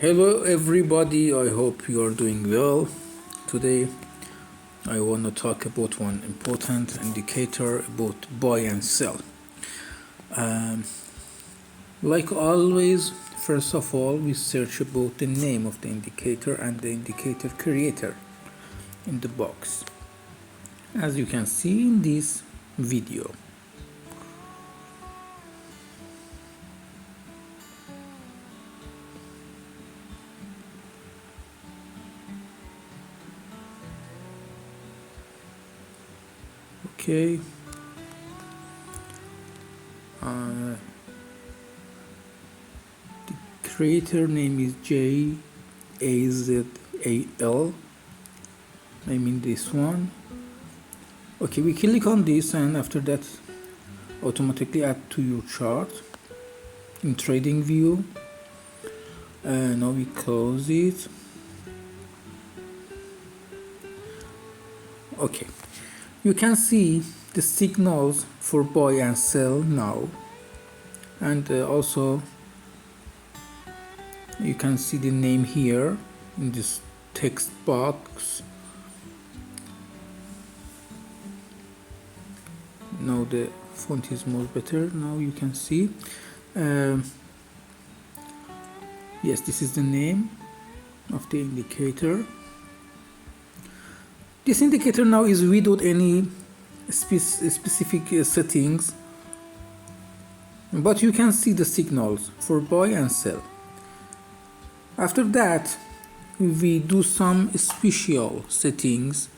Hello everybody, I hope you are doing well. Today I want to talk about one important indicator about buy and sell. Like always, first of all we search about the name of the indicator and the indicator creator in the box, as you can see in this video. Okay, the creator name is Jazal. I mean this one. Okay, we click on this and after that automatically add to your chart in trading view. Now we close it. Okay, you can see the signals for buy and sell now, and also you can see the name here in this text box. Now the font is more better. Now you can see yes, this is the name of the indicator. This indicator now is without any specific settings, but you can see the signals for buy and sell. After that we do some special settings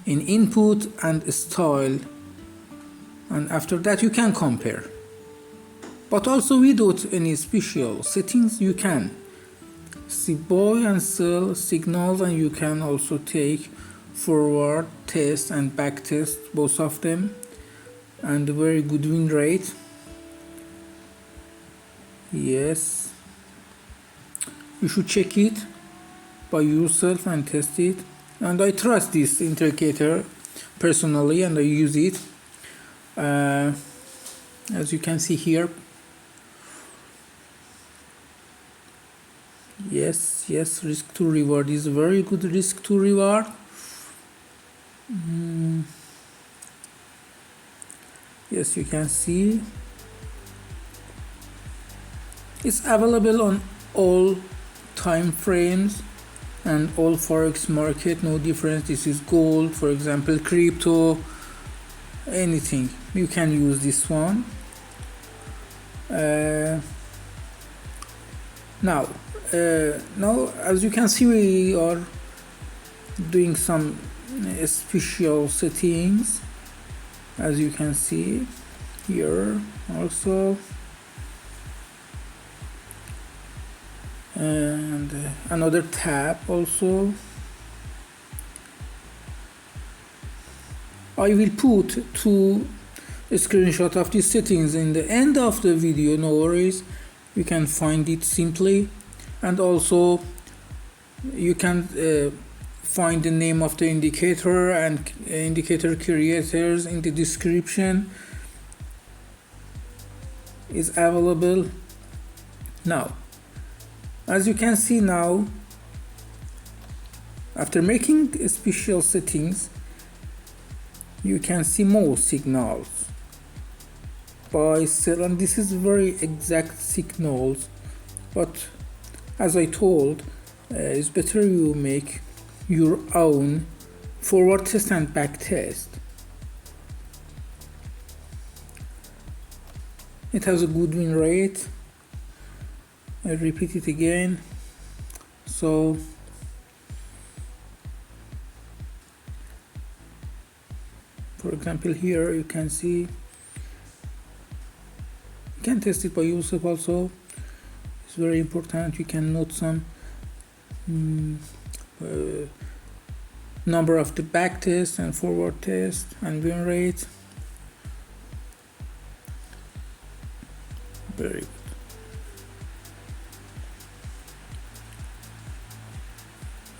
in input and style, and after that you can compare. But also without any special settings you can see buy and sell signals, and you can also take forward test and back test, both of them, and a very good win rate. Yes, you should check it by yourself and test it, and I trust this indicator personally and I use it. As you can see here, yes, risk to reward is very good. Risk to reward. Yes, you can see it's available on all time frames and all forex market, no difference. This is gold, for example, crypto, anything you can use this one. Now as you can see, we are doing some special settings, as you can see here also, and another tab also. I will put two screenshots of these settings in the end of the video, no worries, you can find it simply, and also you can find the name of the indicator and indicator creators in the description, is available. Now as you can see, now after making special settings you can see more signals, buy, sell, and this is very exact signals, but as I told, it's better you make your own forward test and back test. It has a good win rate. I repeat it again. So for example, here you can see, you can test it by yourself also. It's very important. You can note some number of the back test and forward test and win rate. Very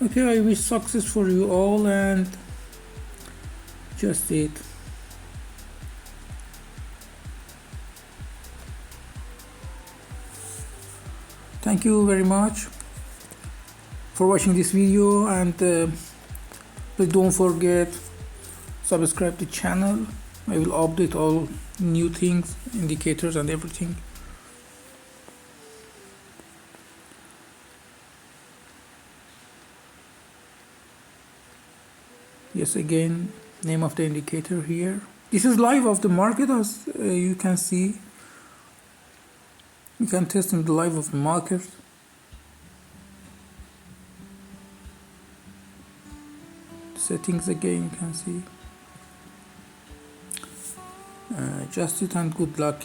good. Okay, I wish success for you all, and just it. Thank you very much. for watching this video, and please don't forget subscribe the channel. I will update all new things, indicators and everything. Yes, again, name of the indicator here. This is live of the market, as you can see. You can test in the live of the market. Settings again, you can see. Just it and good luck.